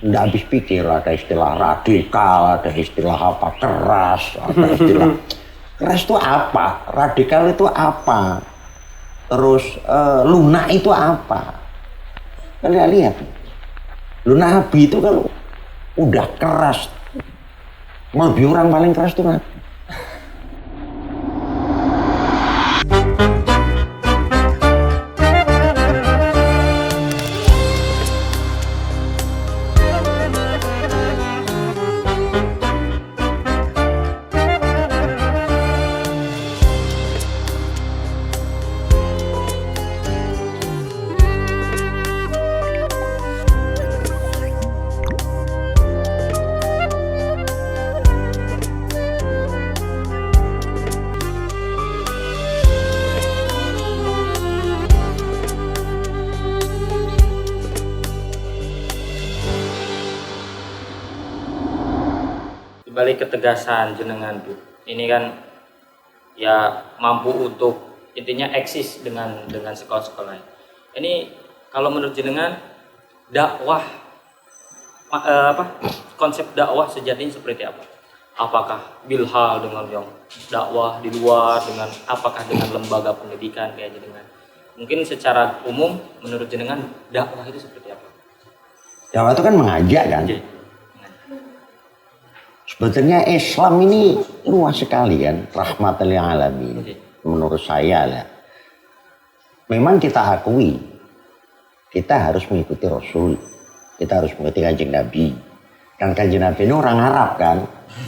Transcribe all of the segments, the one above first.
nggak habis pikir, ada istilah radikal, ada istilah apa keras, ada istilah keras itu apa, radikal itu apa, terus lunak itu apa. Kalian lihat, lunak Nabi itu kalau udah keras, melebihi orang paling keras itu Nabi. Balik ketegasan jenengan tuh, ini kan ya mampu untuk intinya eksis dengan sekolah-sekolah. Ini kalau menurut jenengan dakwah konsep dakwah sejatinya seperti apa? Apakah bilhal dengan yang dakwah di luar, dengan apakah dengan lembaga pendidikan kayak jenengan? Mungkin secara umum menurut jenengan dakwah itu seperti apa? Dakwah itu kan mengajak kan. Sebetulnya Islam ini luas sekali kan, rahmatan lil alamin. Menurut saya lah. Memang kita akui, kita harus mengikuti Rasul, kita harus mengikuti Kanjeng Nabi. Dan Kanjeng Nabi ini orang Arab kan,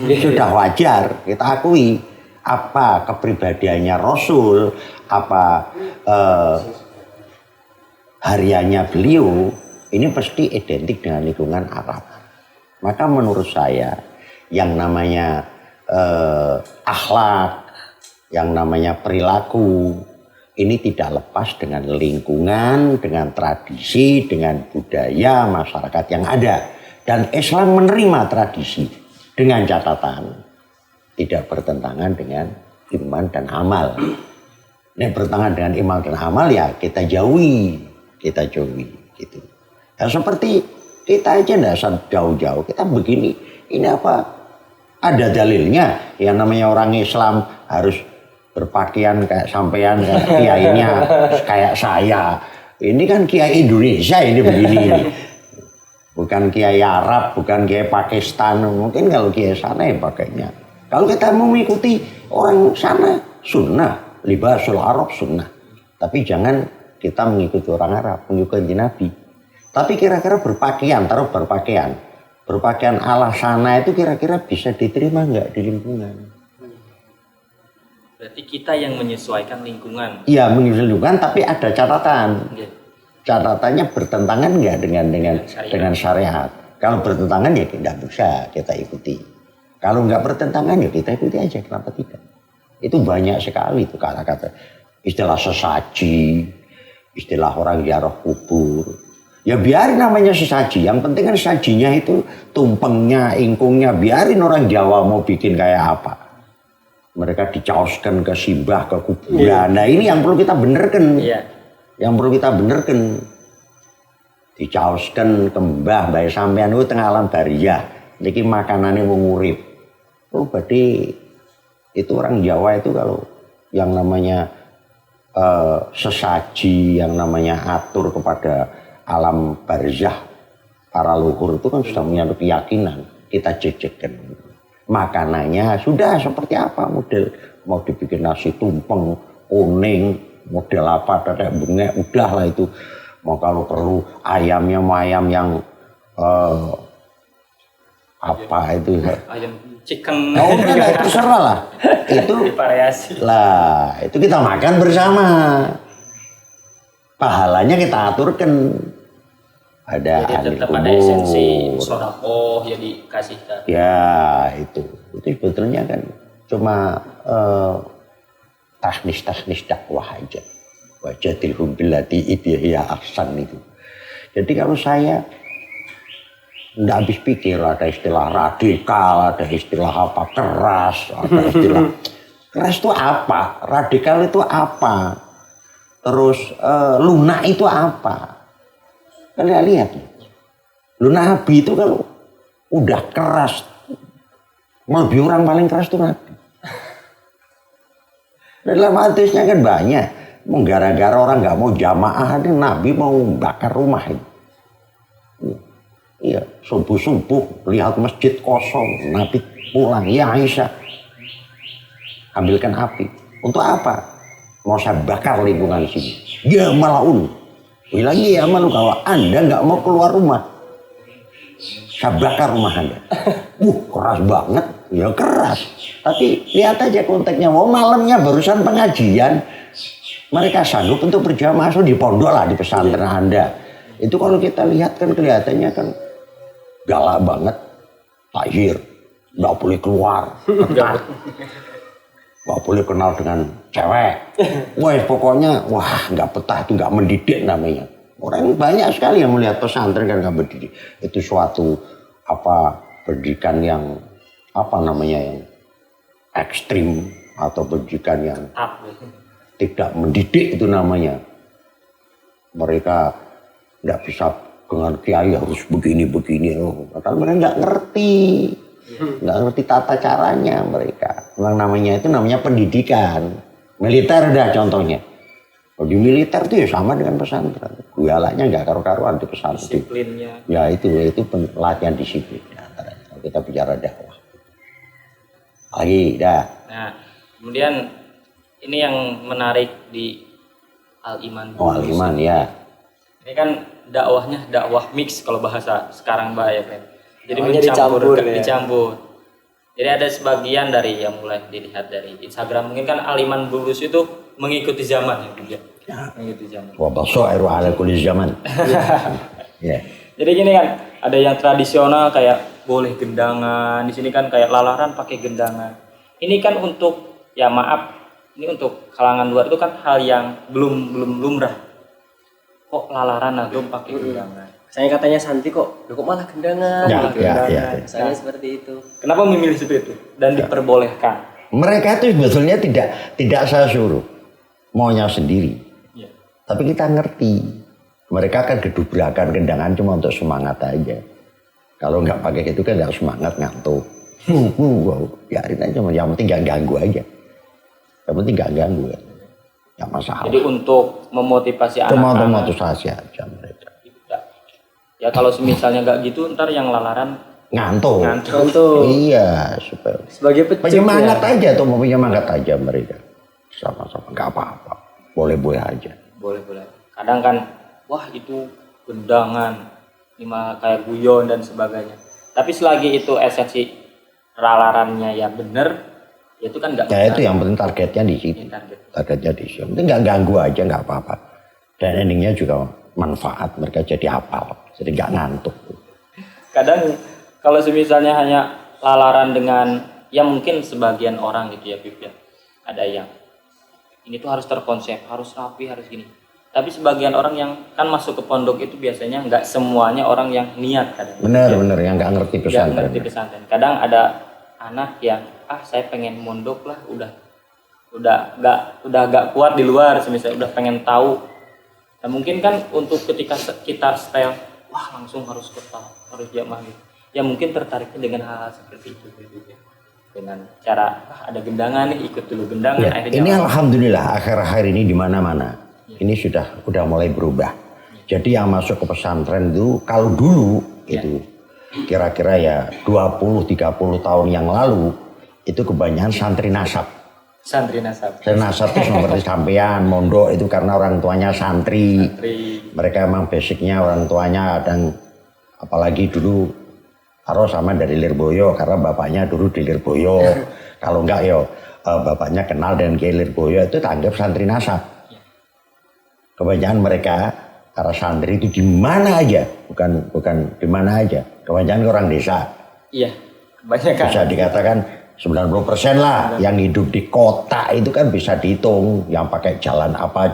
sudah wajar kita akui apa kepribadiannya Rasul, apa hariannya beliau, ini pasti identik dengan lingkungan Arab. Maka menurut saya yang namanya akhlak, yang namanya perilaku, ini tidak lepas dengan lingkungan, dengan tradisi, dengan budaya masyarakat yang ada. Dan Islam menerima tradisi dengan catatan tidak bertentangan dengan iman dan amal. Nek bertentangan dengan iman dan amal ya kita jauhi gitu. Ya seperti kita aja nggak jauh-jauh, kita begini, ini apa? Ada dalilnya, yang namanya orang Islam harus berpakaian kayak sampean, kayak kiainya, kayak saya. Ini kan kiai Indonesia ini begini. Bukan kiai Arab, bukan kiai Pakistan. Mungkin kalau kiai sana ya pakainya. Kalau kita mau mengikuti orang sana, sunnah. Libasul Arab sunnah. Tapi jangan kita mengikuti orang Arab, mengikuti Nabi. Tapi kira-kira berpakaian, taruh berpakaian ala sana itu kira-kira bisa diterima nggak di lingkungan? Berarti kita yang menyesuaikan lingkungan. Iya, menyesuaikan lingkungan, tapi ada catatan. Catatannya bertentangan nggak dengan syariat. Kalau bertentangan ya tidak bisa kita ikuti. Kalau nggak bertentangan ya kita ikuti aja. Kenapa tidak? Itu banyak sekali itu kata-kata. Istilah sesaji, istilah orang ziarah kubur. Ya biarin namanya sesaji, yang penting kan sajinya itu tumpengnya, ingkungnya, biarin orang Jawa mau bikin kayak apa. Mereka dicaoskan ke simbah, ke kuburan. Nah ini yang perlu kita benerkan. Yang perlu kita benerkan. Dicaoskan ke mbah sampean itu tengah alam bariyah. Niki makanannya mengurip. Oh berarti itu orang Jawa itu kalau yang namanya sesaji, yang namanya atur kepada alam barzah para luhur itu kan sudah punya keyakinan, kita jejekan makanannya sudah seperti apa model, mau dibikin nasi tumpeng kuning model apa tetek bengek udahlah itu, mau kalau perlu ayamnya mau ayam yang apa itu ayam chicken udah terserah lah itu variasi lah, itu kita makan bersama, pahalanya kita aturkan. Ada tetap ada esensi sodakoh ya dikasihkan. Ya itu sebetulnya kan cuma teknis dakwah aja. Wajadilhum billati hiya ahsan itu. Jadi kalau saya nggak habis pikir, ada istilah radikal, ada istilah apa keras, ada istilah keras itu apa, radikal itu apa, terus lunak itu apa. Kalian lihat, Lu Nabi itu kalau udah keras, lebih orang paling keras tuh Nabi. Dalam hadisnya kan banyak. Gara-gara orang nggak mau jamaah, Nabi mau bakar rumah itu. Iya, subuh-subuh lihat masjid kosong, Nabi pulang, ya Aisyah, ambilkan api. Untuk apa? Mau saya bakar lingkungan sini. Ya malaun. Bilang ya malu kalau Anda nggak mau keluar rumah, saya bakar rumah Anda. Keras banget, ya keras. Tapi lihat aja konteksnya. Mau malamnya barusan pengajian, mereka sanggup untuk berjamaah di pondok lah, di pesantren Anda. Itu kalau kita lihat kan kelihatannya kan galak banget, tahir, nggak boleh keluar, ketat, nggak boleh kenal dengan cewek. Wah pokoknya nggak betah, itu nggak mendidik namanya. Orang banyak sekali yang melihat pesantren kan nggak mendidik. Itu suatu pendidikan yang yang ekstrim atau pendidikan yang tidak mendidik itu namanya. Mereka nggak bisa dengan kiai harus begini-begini. Padahal mereka nggak ngerti tata caranya mereka. Itu namanya pendidikan. Militer dah contohnya. Kalau di militer itu ya sama dengan pesantren. Gualanya nggak karu-karuan di pesantren. Disiplinnya. Ya itu pelatihan disiplin. Kalau kita bicara dakwah. Lagi dah. Nah, kemudian ini yang menarik di Al-Iman. Al-Iman ya. Ini kan dakwahnya dakwah mix kalau bahasa sekarang Mbak ya kan. Jadi dicampur. Jadi ada sebagian dari yang mulai dilihat dari Instagram, mungkin kan Al-Iman Bulus itu mengikuti zaman ya. Mengikuti zaman. Wa basairu ala kulli zaman. Ya. Jadi gini kan, ada yang tradisional kayak boleh gendangan, di sini kan kayak lalaran pakai gendangan. Ini kan untuk ya maaf, ini untuk kalangan luar itu kan hal yang belum lumrah. Kok lalaran atau pakai gendangan? Saya katanya santai kok malah gendangan. Ya. Saya seperti itu. Kenapa memilih seperti itu dan diperbolehkan? Mereka itu sebetulnya tidak saya suruh, maunya sendiri. Ya. Tapi kita ngerti, mereka kan gedubrakan gendangan cuma untuk semangat aja. Kalau nggak pakai itu kan nggak semangat, ngantuk. Biarin aja, yang penting nggak ganggu aja. Yang penting nggak ganggu ya. Nggak masalah. Jadi untuk memotivasi anak-anak. Cuma untuk motivasi aja mereka. Ya kalau misalnya nggak gitu, ntar yang lalaran ngantuk. Iya, supaya sebagai penyemangat aja tuh, mau penyemangat aja mereka. Sama-sama nggak apa-apa. Boleh-boleh aja. Boleh-boleh. Kadang kan, wah itu gendangan, lima kayak guyon dan sebagainya. Tapi selagi itu esensi lalarannya ya bener, ya itu kan nggak. Ya itu yang penting targetnya di situ. Targetnya di situ. Penting nggak ganggu aja, nggak apa-apa. Dan endingnya juga manfaat, mereka jadi hafal, jadi nggak ngantuk. Kadang kalau misalnya hanya lalaran dengan, ya mungkin sebagian orang gitu ya Bib ya, ada yang ini tuh harus terkonsep, harus rapi, harus gini. Tapi sebagian orang yang kan masuk ke pondok itu biasanya nggak semuanya orang yang niat kadang. Bener yang nggak ngerti pesantren. Kadang ada anak yang saya pengen mondok lah, udah nggak kuat di luar, misalnya udah pengen tahu. Nah, mungkin kan untuk ketika kita style, langsung harus kota, harus jamaah gitu. Ya mungkin tertariknya dengan hal-hal seperti itu gitu. Dengan cara ada gendangan nih, ikut dulu gendangan. Ya, ini alhamdulillah akhir-akhir ini di mana-mana. Ini sudah mulai berubah. Jadi yang masuk ke pesantren itu kalau dulu itu kira-kira ya 20-30 tahun yang lalu itu kebanyakan santri nasab. Santri nasab itu seperti sampean, mondok itu karena orang tuanya santri. Mereka emang basicnya orang tuanya, dan apalagi dulu harus sama dari Lirboyo karena bapaknya dulu di Lirboyo. Kalau enggak bapaknya kenal dengan Kiai Lirboyo, itu tanggap santri nasab. Kebanyakan mereka para santri itu di mana aja, bukan di mana aja. Kebanyakan orang desa. Iya, kebanyakan. Bisa dikatakan 90% lah yang hidup di kota itu kan bisa dihitung, yang pakai jalan apa.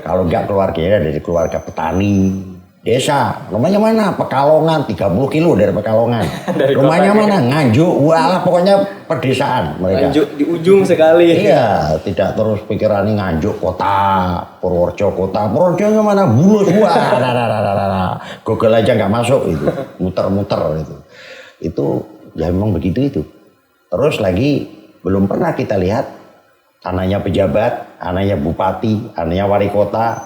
Kalau enggak keluarganya dari keluarga petani. Desa, rumahnya mana? Pekalongan, 30 kilo dari Pekalongan. Dari Rumahnya kota, mana? Nganjuk, walah pokoknya pedesaan mereka. Lanjut di ujung sekali. Iya, tidak terus pikirannya Nganjuk kota, Purworejo kota. Purworejo mana? Bulus, wah, nah. Google aja nggak masuk itu, muter-muter itu. Itu ya memang begitu itu. Terus lagi belum pernah kita lihat anaknya pejabat, anaknya bupati, anaknya wali kota,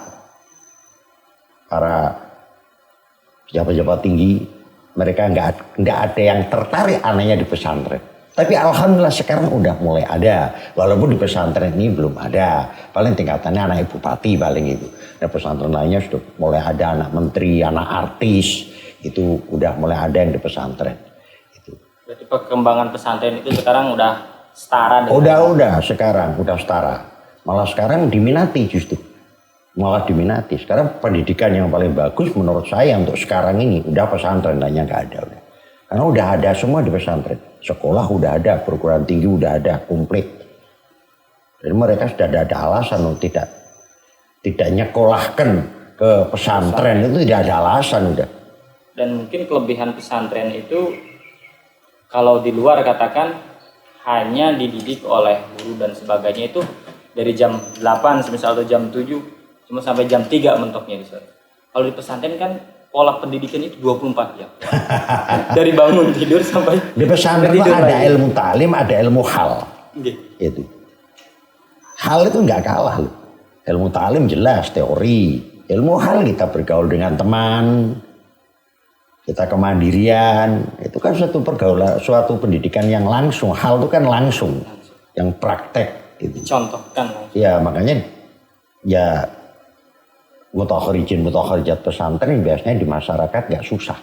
para pejabat-pejabat tinggi, mereka nggak ada yang tertarik anaknya di pesantren. Tapi alhamdulillah sekarang udah mulai ada, walaupun di pesantren ini belum ada. Paling tingkatannya anak bupati paling itu. Nah, pesantren lainnya sudah mulai ada anak menteri, anak artis, itu udah mulai ada yang di pesantren. Itu. Berarti perkembangan pesantren itu sekarang udah setara dengan Udah sekarang udah setara. Malah sekarang diminati justru. Malah diminati. Sekarang pendidikan yang paling bagus menurut saya untuk sekarang ini udah pesantren, lainnya nggak ada udah. Karena udah ada semua di pesantren. Sekolah udah ada, perguruan tinggi udah ada, komplit. Jadi mereka sudah ada alasan untuk tidak nyekolahkan ke pesantren, itu tidak ada alasan udah. Dan mungkin kelebihan pesantren itu kalau di luar katakan hanya dididik oleh guru dan sebagainya itu dari jam 8 semisal atau jam 7 cuma sampai jam 3 mentoknya di sana. Kalau di pesantren kan pola pendidikan itu 24 jam. Dari bangun tidur sampai di pesantren itu ada ilmu talim, ada ilmu hal. Itu. Hal itu nggak kalah loh. Ilmu talim jelas teori. Ilmu hal kita bergaul dengan teman, kita kemandirian, itu kan suatu pergaulan, suatu pendidikan yang langsung. Hal itu kan langsung, yang praktek. Gitu. Contohkan. Ya makanya ya mutokharijat pesantren biasanya di masyarakat nggak susah.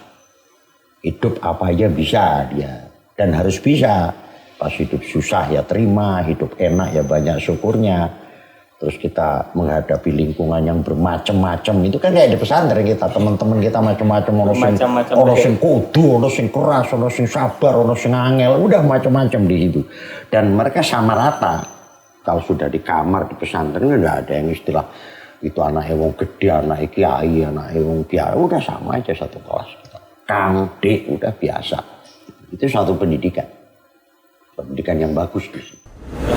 Hidup apa aja bisa dia, dan harus bisa. Pas hidup susah ya terima, hidup enak ya banyak syukurnya. Terus kita menghadapi lingkungan yang bermacam-macam, itu kan kayak di pesantren kita, teman-teman kita macam-macam, orang sing kudu, orang sing keras, orang sing sabar, orang sing angel, udah macam-macam di situ. Dan mereka sama rata. Kalau sudah di kamar di pesantren udah ada yang istilah itu anak wong gede, anak kiai, anak wong kiai, udah sama aja satu kelas. Kang, Dek, udah biasa. Itu satu pendidikan yang bagus di sini.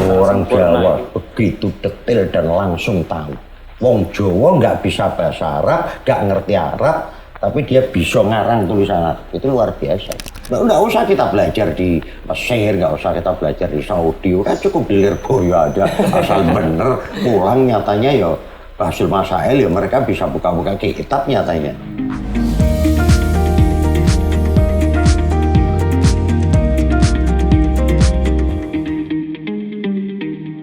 Orang Jawa begitu detail dan langsung tahu. Wong Jawa nggak bisa bahasa Arab, nggak ngerti Arab, tapi dia bisa ngarang tulisan Arab. Itu luar biasa. Nggak usah kita belajar di Mesir, nggak usah kita belajar di Saudi, udah cukup di Lirboyo aja. Asal bener pulang nyatanya ya hasil masail ya mereka bisa buka-buka kitab nyatanya.